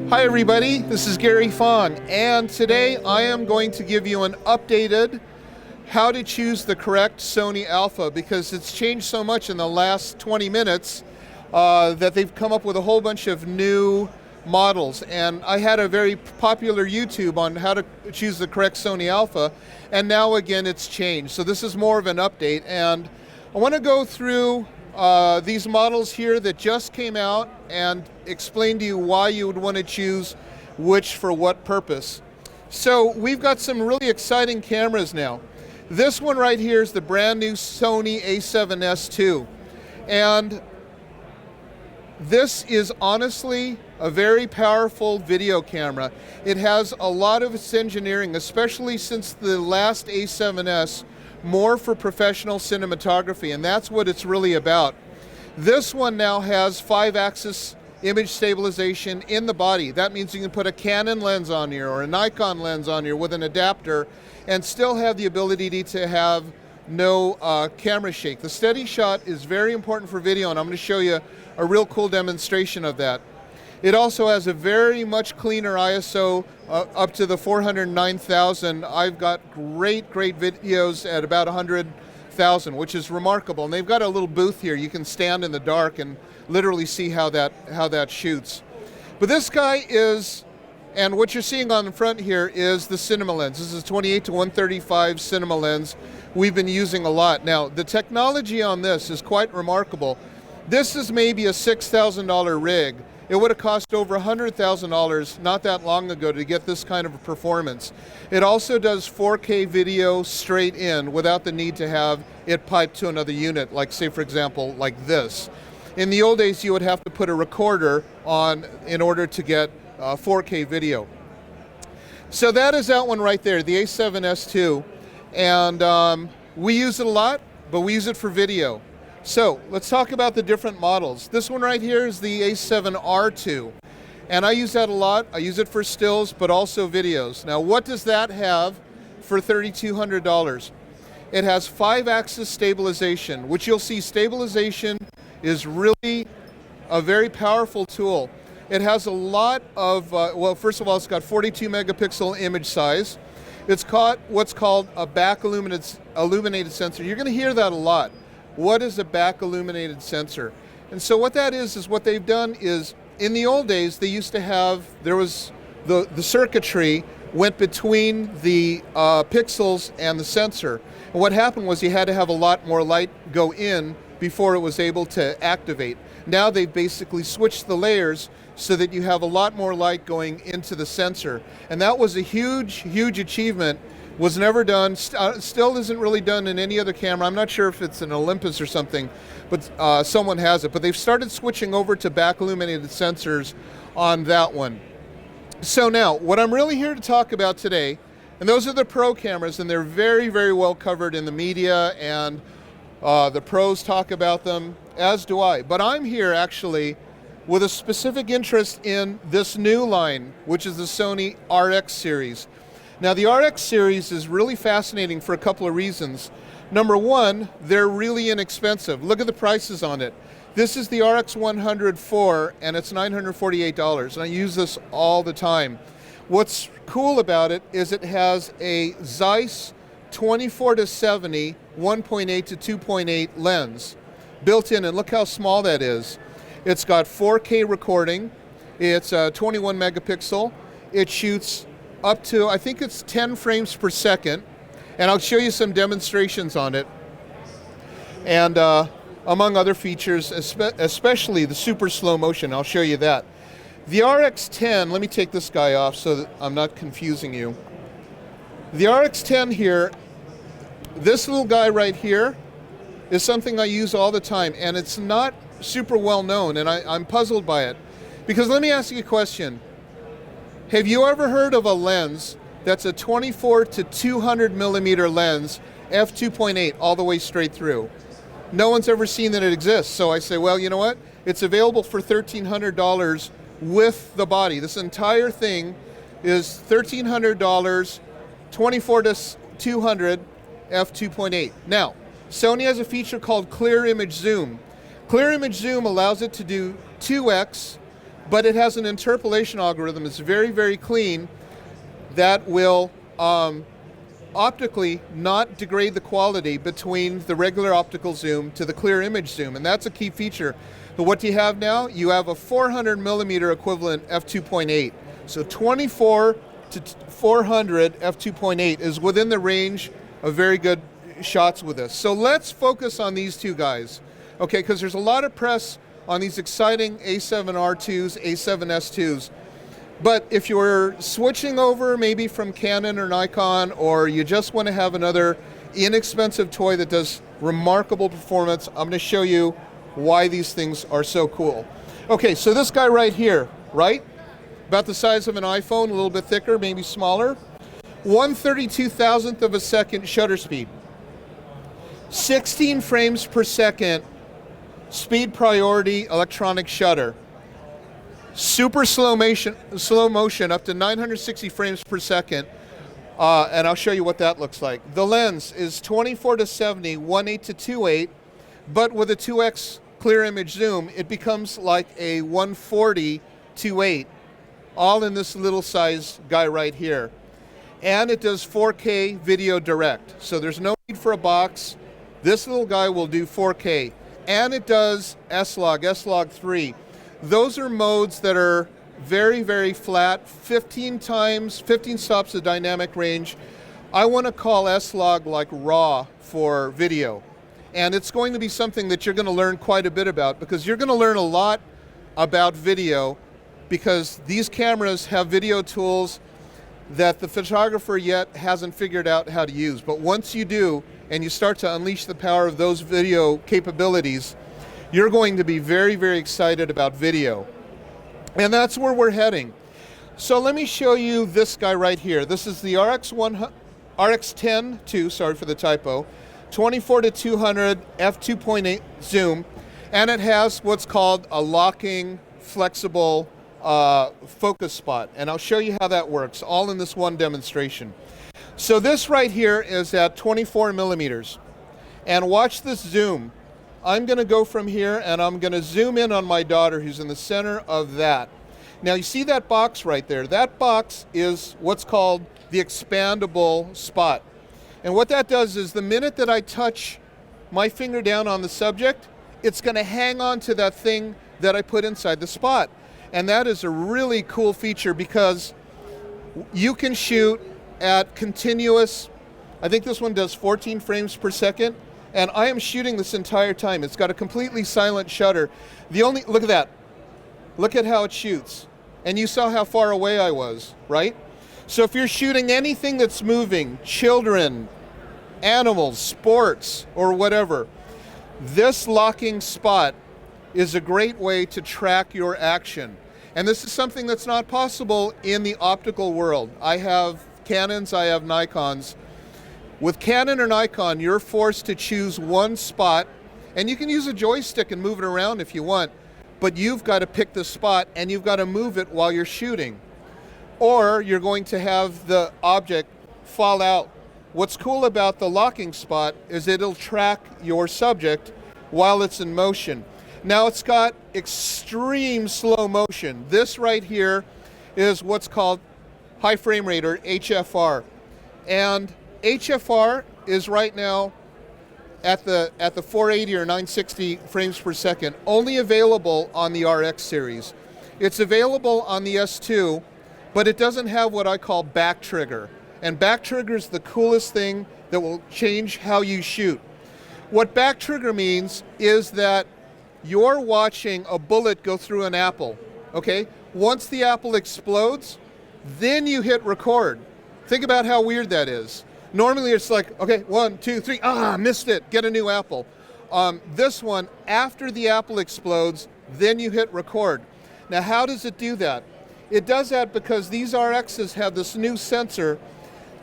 Hi everybody, this is Gary Fong, and today I am going to give you an updated how to choose the correct Sony Alpha, because it's changed so much in the last 20 minutes that they've come up with a whole bunch of new models. And I had a very popular YouTube on how to choose the correct Sony Alpha, and now again it's changed. So this is more of an update, and I want to go through these models here that just came out and explain to you why you would want to choose which for what purpose. So we've got some really exciting cameras now. This one right here is the brand new Sony A7s II, and this is honestly a very powerful video camera. It has a lot of its engineering, especially since the last A7s, more for professional cinematography, and that's what it's really about. This one now has 5-axis image stabilization in the body. That means you can put a Canon lens on here or a Nikon lens on here with an adapter and still have the ability to have no camera shake. The steady shot is very important for video, and I'm going to show you a real cool demonstration of that. It also has a very much cleaner ISO up to the 409,000. I've got great videos at about 100,000, which is remarkable. And they've got a little booth here. You can stand in the dark and literally see how that shoots. But this guy is, and what you're seeing on the front here is the cinema lens. This is 28 to 135 cinema lens we've been using a lot. Now, the technology on this is quite remarkable. This is maybe a $6,000 rig. It would have cost over $100,000 not that long ago to get this kind of a performance. It also does 4K video straight in without the need to have it piped to another unit, like say for example like this. In the old days you would have to put a recorder on in order to get 4K video. So that is that one right there, the A7s II, and we use it a lot, but we use it for video. So let's talk about the different models. This one right here is the A7R II, and I use that a lot. I use it for stills, but also videos. Now, what does that have for $3,200? It has 5-axis stabilization, which you'll see stabilization is really a very powerful tool. It has a lot of, well, first of all, it's got 42 megapixel image size. It's got what's called a back illuminated sensor. You're going to hear that a lot. What is a back illuminated sensor? And so what that is what they've done is, in the old days, they used to have, there was the circuitry went between the pixels and the sensor. And what happened was you had to have a lot more light go in before it was able to activate. Now they've basically switched the layers so that you have a lot more light going into the sensor. And that was a huge achievement. Was never done, still isn't really done in any other camera. I'm not sure if it's an Olympus or something, but someone has it. But they've started switching over to back illuminated sensors on that one. So now, what I'm really here to talk about today, and those are the pro cameras, and they're very well covered in the media, and the pros talk about them, as do I. But I'm here actually with a specific interest in this new line, which is the Sony Rx Series. Now, the Rx Series is really fascinating for a couple of reasons. Number one, they're really inexpensive. Look at the prices on it. This is the RX100 and it's $948, and I use this all the time. What's cool about it is it has a Zeiss 24-70 1.8 to 2.8 lens built in, and look how small that is. It's got 4K recording. It's 21 megapixel. It shoots up to, I think it's 10 frames per second, and I'll show you some demonstrations on it. And among other features, especially the super slow motion, I'll show you that. The RX10, let me take this guy off so that I'm not confusing you. The RX10 here, this little guy right here, is something I use all the time, and it's not super well known, and I'm puzzled by it. Because let me ask you a question. Have you ever heard of a lens that's a 24 to 200 millimeter lens, f2.8, all the way straight through? No one's ever seen that it exists. So I say, well, you know what? It's available for $1,300 with the body. This entire thing is $1,300, 24 to 200, f2.8. Now, Sony has a feature called Clear Image Zoom. Clear Image Zoom allows it to do 2x but it has an interpolation algorithm. It's very, very clean that will optically not degrade the quality between the regular optical zoom to the clear image zoom, and that's a key feature. But what do you have now? You have a 400 millimeter equivalent f2.8. So 24 to 400 f2.8 is within the range of very good shots with this. So let's focus on these two guys, okay, because there's a lot of press on these exciting A7R2s, A7S2s. But if you're switching over maybe from Canon or Nikon, or you just want to have another inexpensive toy that does remarkable performance, I'm going to show you why these things are so cool. Okay, so this guy right here, right? About the size of an iPhone, a little bit thicker, maybe smaller. 1/32,000th of a second shutter speed. 16 frames per second speed priority electronic shutter. Super slow motion up to 960 frames per second. And I'll show you what that looks like. The lens is 24 to 70, 1.8 to 2.8, but with a 2x clear image zoom, it becomes like a 140 2.8, all in this little size guy right here. And it does 4K video direct, so there's no need for a box. This little guy will do 4K, and it does S-Log, S-Log 3. Those are modes that are very, very flat, 15 stops of dynamic range. I want to call S-Log like RAW for video. And it's going to be something that you're going to learn quite a bit about, because you're going to learn a lot about video, because these cameras have video tools that the photographer yet hasn't figured out how to use. But once you do, and you start to unleash the power of those video capabilities, you're going to be very, very excited about video. And that's where we're heading. So let me show you this guy right here. This is the RX10ii, sorry for the typo, 24 to 200 f2.8 zoom, and it has what's called a locking flexible focus spot. And I'll show you how that works, all in this one demonstration. So this right here is at 24 millimeters. And watch this zoom. I'm going to go from here and I'm going to zoom in on my daughter, who's in the center of that. Now you see that box right there? That box is what's called the expandable spot. And what that does is the minute that I touch my finger down on the subject, it's going to hang on to that thing that I put inside the spot. And that is a really cool feature, because you can shoot at continuous, I think this one does 14 frames per second, and I am shooting this entire time. It's got a completely silent shutter. Look at that. Look at how it shoots. And you saw how far away I was, right? So if you're shooting anything that's moving, children, animals, sports, or whatever, this locking spot is a great way to track your action. And this is something that's not possible in the optical world. I have Canons, I have Nikons. With Canon or Nikon, you're forced to choose one spot, and you can use a joystick and move it around if you want, but you've got to pick the spot and you've got to move it while you're shooting. Or you're going to have the object fall out. What's cool about the locking spot is it'll track your subject while it's in motion. Now it's got extreme slow motion. This right here is what's called high frame rate, or HFR. And HFR is right now at the 480 or 960 frames per second, only available on the RX series. It's available on the S2, but it doesn't have what I call back trigger. And back trigger is the coolest thing that will change how you shoot. What back trigger means is that you're watching a bullet go through an apple, okay? Once the apple explodes, then you hit record. Think about how weird that is. Normally it's like, okay, 1, 2, 3, missed it, get a new apple. This one, after the apple explodes, then you hit record. Now how does it do that? It does that because these RXs have this new sensor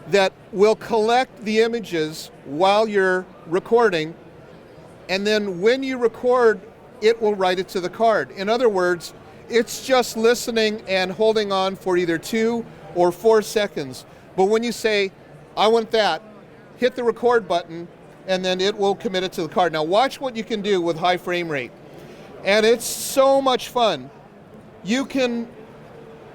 that will collect the images while you're recording, and then when you record, it will write it to the card. In other words, it's just listening and holding on for either 2 or 4 seconds. But when you say, I want that, hit the record button, and then it will commit it to the card. Now watch what you can do with high frame rate. And it's so much fun. You can,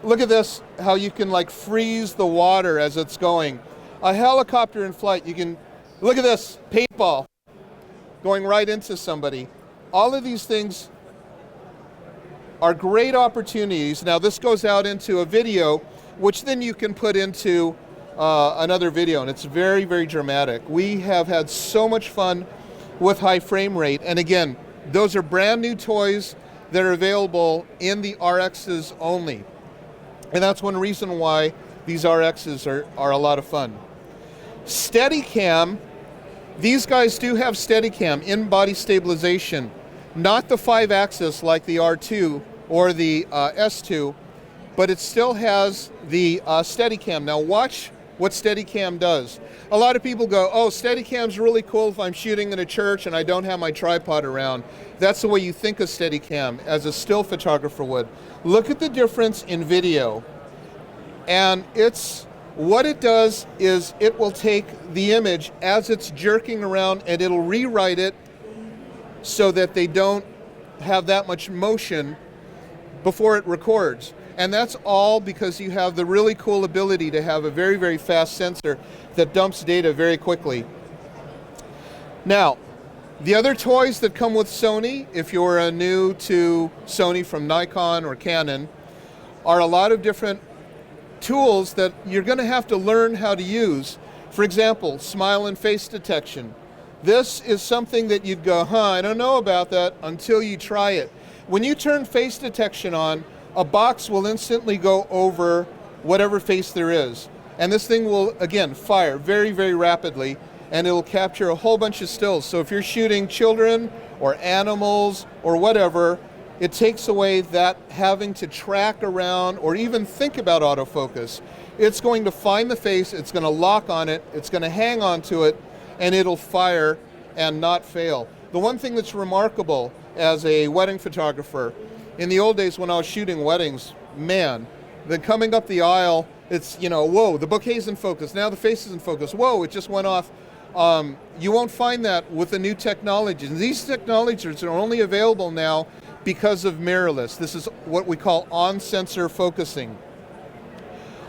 look at this, how you can like freeze the water as it's going. A helicopter in flight, you can, look at this, paintball going right into somebody. All of these things are great opportunities. Now this goes out into a video, which then you can put into another video, and it's very, very dramatic. We have had so much fun with high frame rate, and again, those are brand new toys that are available in the RXs only. And that's one reason why these RXs are a lot of fun. Steadicam, these guys do have Steadicam, in-body stabilization, not the 5-axis like the R2 or the S2, but it still has the Steadicam. Now watch what Steadicam does. A lot of people go, oh, Steadicam's really cool if I'm shooting in a church and I don't have my tripod around. That's the way you think of Steadicam, as a still photographer would. Look at the difference in video. And what it does is it will take the image as it's jerking around and it'll rewrite it so that they don't have that much motion before it records. And that's all because you have the really cool ability to have a very, very fast sensor that dumps data very quickly. Now, the other toys that come with Sony, if you're new to Sony from Nikon or Canon, are a lot of different tools that you're going to have to learn how to use. For example, smile and face detection. This is something that you'd go, I don't know about that until you try it. When you turn face detection on, a box will instantly go over whatever face there is. And this thing will, again, fire very, very rapidly, and it'll capture a whole bunch of stills. So if you're shooting children or animals or whatever, it takes away that having to track around or even think about autofocus. It's going to find the face, it's going to lock on it, it's going to hang on to it, and it'll fire and not fail. The one thing that's remarkable as a wedding photographer, in the old days when I was shooting weddings, man, then coming up the aisle, it's, whoa, the bouquet's in focus, now the face is in focus, whoa, it just went off. You won't find that with the new technologies. And these technologies are only available now because of mirrorless. This is what we call on-sensor focusing.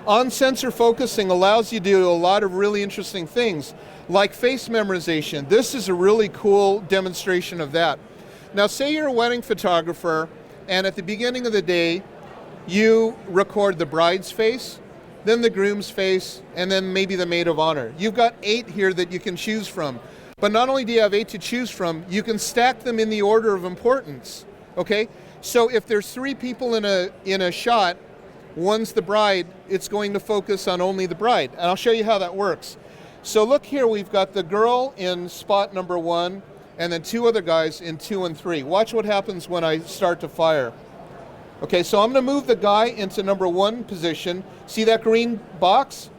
On-sensor focusing allows you to do a lot of really interesting things, like face memorization. This is a really cool demonstration of that. Now, say you're a wedding photographer, and at the beginning of the day, you record the bride's face, then the groom's face, and then maybe the maid of honor. You've got 8 here that you can choose from. But not only do you have 8 to choose from, you can stack them in the order of importance, okay? So if there's 3 people in a shot, one's the bride, it's going to focus on only the bride. And I'll show you how that works. So look here, we've got the girl in spot number 1, and then 2 other guys in 2 and 3. Watch what happens when I start to fire. Okay, so I'm going to move the guy into number 1 position. See that green box?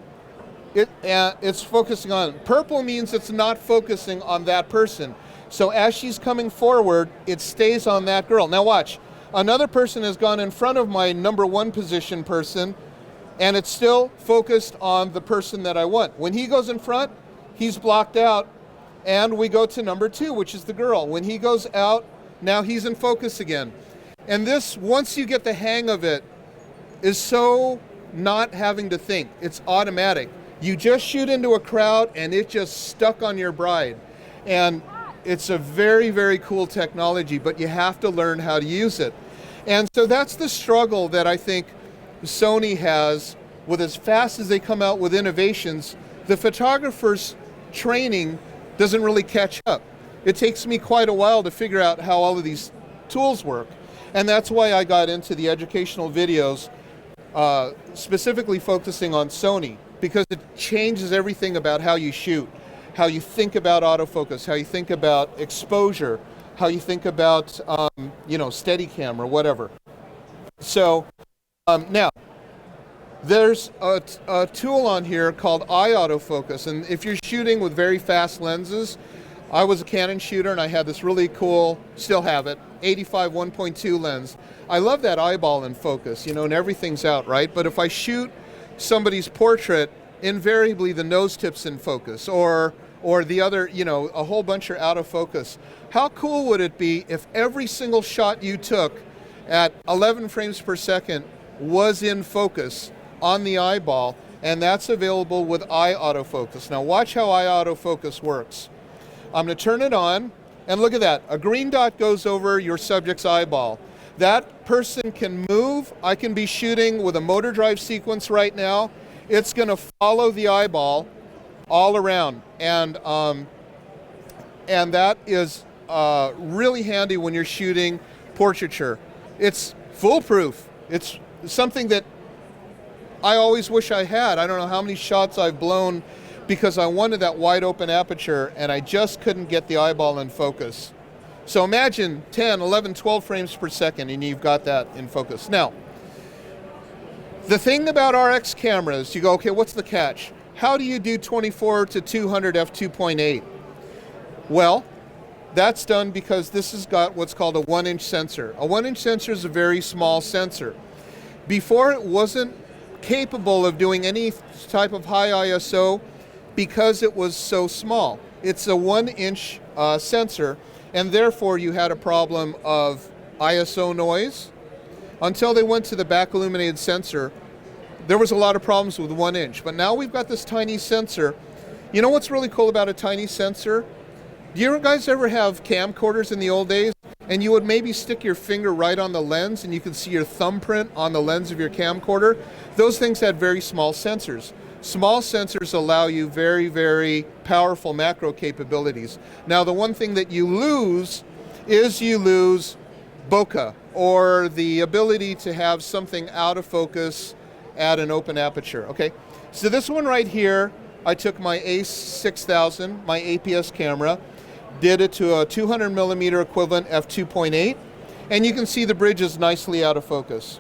It's focusing on. Purple means it's not focusing on that person. So as she's coming forward, it stays on that girl. Now watch. Another person has gone in front of my number 1 position person, and it's still focused on the person that I want. When he goes in front, he's blocked out, and we go to number 2, which is the girl. When he goes out, now he's in focus again. And this, once you get the hang of it, is so not having to think. It's automatic. You just shoot into a crowd and it just stuck on your bride. And it's a very, very cool technology, but you have to learn how to use it. And so that's the struggle that I think Sony has with, as fast as they come out with innovations, the photographer's training doesn't really catch up. It takes me quite a while to figure out how all of these tools work. And that's why I got into the educational videos, specifically focusing on Sony, because it changes everything about how you shoot, how you think about autofocus, how you think about exposure, how you think about, Steadicam or whatever. So now, there's a tool on here called eye autofocus, and if you're shooting with very fast lenses, I was a Canon shooter and I had this really cool, still have it, 85 1.2 lens. I love that eyeball in focus, and everything's out, right? But if I shoot somebody's portrait, invariably the nose tip's in focus, or the other, a whole bunch are out of focus. How cool would it be if every single shot you took at 11 frames per second was in focus on the eyeball, and that's available with eye autofocus. Now watch how eye autofocus works. I'm going to turn it on, and look at that. A green dot goes over your subject's eyeball. That person can move. I can be shooting with a motor drive sequence right now. It's going to follow the eyeball all around, and that is really handy when you're shooting portraiture. It's foolproof. It's something that I always wish I had. I don't know how many shots I've blown because I wanted that wide open aperture and I just couldn't get the eyeball in focus. So imagine 10, 11, 12 frames per second and you've got that in focus. Now, the thing about RX cameras, you go, okay, what's the catch? How do you do 24 to 200 f2.8? Well, that's done because this has got what's called a 1-inch sensor. A 1-inch sensor is a very small sensor. Before, it wasn't capable of doing any type of high ISO because it was so small. It's a 1-inch sensor, and therefore you had a problem of ISO noise. Until they went to the back illuminated sensor, there was a lot of problems with 1 inch. But now we've got this tiny sensor. You know what's really cool about a tiny sensor? Do you guys ever have camcorders in the old days? And you would maybe stick your finger right on the lens and you could see your thumbprint on the lens of your camcorder. Those things had very small sensors. Small sensors allow you very, very powerful macro capabilities. Now, the one thing that you lose is you lose bokeh, or the ability to have something out of focus at an open aperture, okay? So this one right here, I took my A6000, my APS camera, did it to a 200 millimeter equivalent f2.8, and you can see the bridge is nicely out of focus.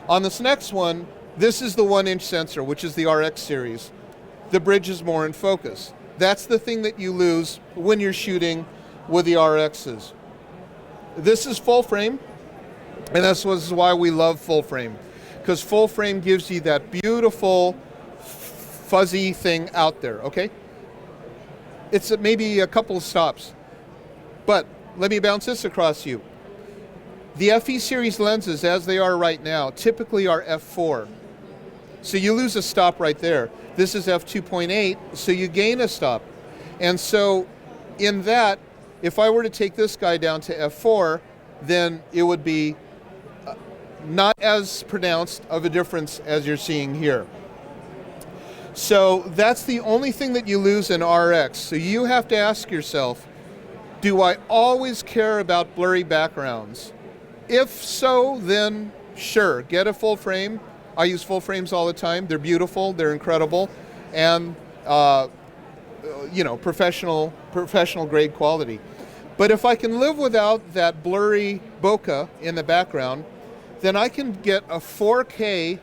On this next one, this is the 1-inch sensor, which is the RX series. The bridge is more in focus. That's the thing that you lose when you're shooting with the RXs. This is full frame, and this is why we love full frame, because full frame gives you that beautiful fuzzy thing out there, okay? It's maybe a couple of stops, but let me bounce this across you. The FE series lenses, as they are right now, typically are f4. So you lose a stop right there. This is f2.8, so you gain a stop. And so in that, if I were to take this guy down to f4, then it would be not as pronounced of a difference as you're seeing here. So that's the only thing that you lose in RX. So you have to ask yourself, do I always care about blurry backgrounds? If so, then sure, get a full frame. I use full frames all the time. They're beautiful, they're incredible, and you know, professional grade quality. But if I can live without that blurry bokeh in the background, then I can get a 4K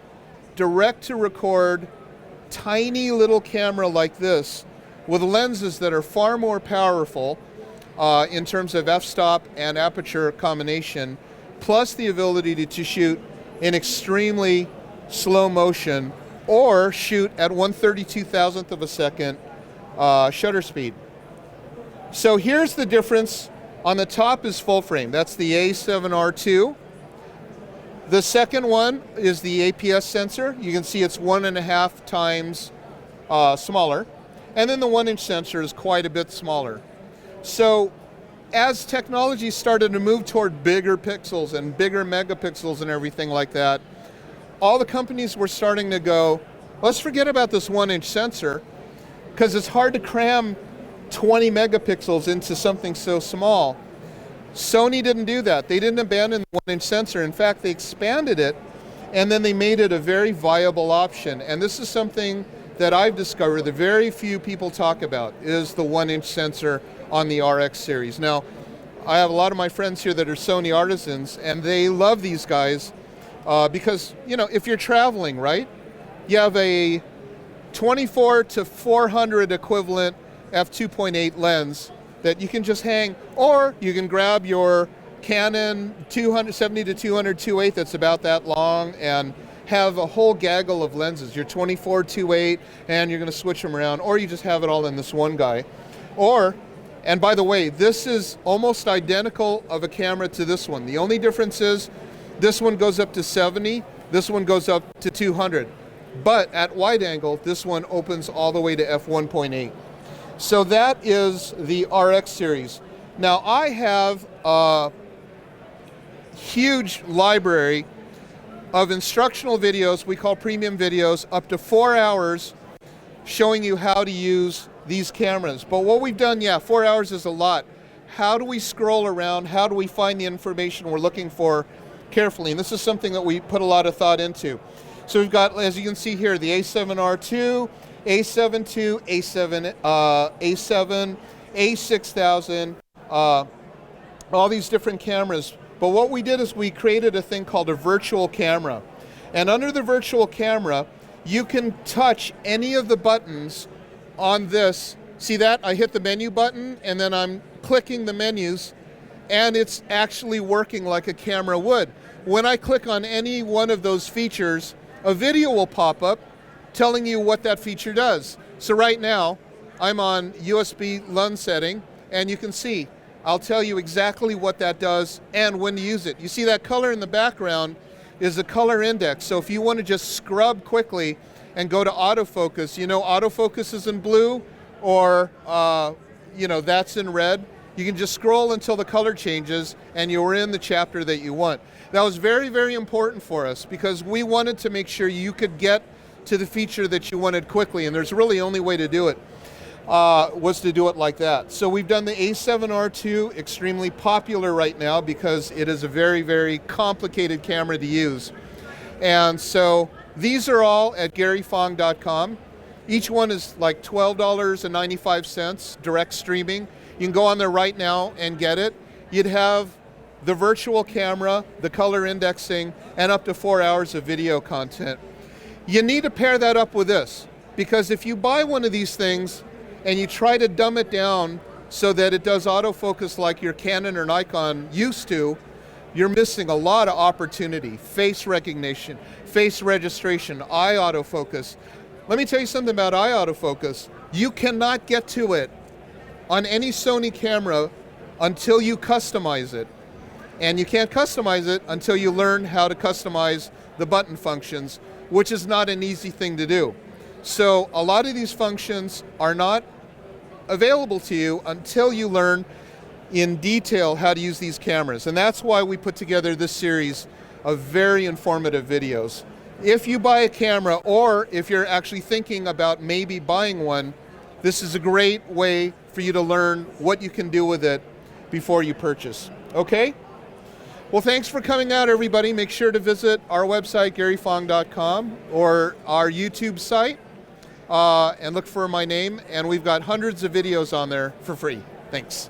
direct to record tiny little camera like this with lenses that are far more powerful in terms of f-stop and aperture combination, plus the ability to shoot in extremely slow motion or shoot at 1/32,000th of a second shutter speed. So here's the difference. On the top is full frame. That's the A7R2. The second one is the APS sensor. You can see it's 1.5 times smaller. And then the 1-inch sensor is quite a bit smaller. So as technology started to move toward bigger pixels and bigger megapixels and everything like that, all the companies were starting to go, let's forget about this 1-inch sensor, because it's hard to cram 20 megapixels into something so small. Sony didn't do that. They didn't abandon the 1-inch sensor. In fact, they expanded it, and then they made it a very viable option. And this is something that I've discovered that very few people talk about, is the 1-inch sensor on the RX series. Now, I have a lot of my friends here that are Sony artisans, and they love these guys because, you know, if you're traveling, right, you have a 24 to 400 equivalent f2.8 lens that you can just hang, or you can grab your Canon 270 to 200 2.8 that's about that long and have a whole gaggle of lenses, your 24 2.8, and you're going to switch them around, or you just have it all in this one guy. Or, and by the way, this is almost identical of a camera to this one. The only difference is This one goes up to 70, this one goes up to 200. But at wide angle, this one opens all the way to f1.8. So that is the RX series. Now I have a huge library of instructional videos, we call premium videos, up to 4 hours showing you how to use these cameras. But what we've done, 4 hours is a lot. How do we scroll around? How do we find the information we're looking for carefully? And this is something that we put a lot of thought into. So we've got, as you can see here, the A7R2, A7 II, A7, A6000, all these different cameras. But what we did is we created a thing called a virtual camera. And under the virtual camera, you can touch any of the buttons on this. See that? I hit the menu button and then I'm clicking the menus and it's actually working like a camera would. When I click on any one of those features, a video will pop up telling you what that feature does. So right now, I'm on USB lens setting and you can see I'll tell you exactly what that does and when to use it. You see that color in the background is the color index. So if you want to just scrub quickly and go to autofocus, you know autofocus is in blue or that's in red. You can just scroll until the color changes and you're in the chapter that you want. That was very, very important for us because we wanted to make sure you could get to the feature that you wanted quickly, and there's really only way to do it was to do it like that. So we've done the A7R2, extremely popular right now because it is a very, very complicated camera to use. And so these are all at GaryFong.com. Each one is like $12.95 direct streaming. You can go on there right now and get it. You'd have the virtual camera, the color indexing, and up to 4 hours of video content. You need to pair that up with this because if you buy one of these things and you try to dumb it down so that it does autofocus like your Canon or Nikon used to, you're missing a lot of opportunity. Face recognition, face registration, eye autofocus. Let me tell you something about eye autofocus. You cannot get to it on any Sony camera until you customize it. And you can't customize it until you learn how to customize the button functions, which is not an easy thing to do. So a lot of these functions are not available to you until you learn in detail how to use these cameras. And that's why we put together this series of very informative videos. If you buy a camera or if you're actually thinking about maybe buying one, this is a great way for you to learn what you can do with it before you purchase. Okay? Well, thanks for coming out, everybody. Make sure to visit our website, GaryFong.com, or our YouTube site, and look for my name. And we've got hundreds of videos on there for free. Thanks.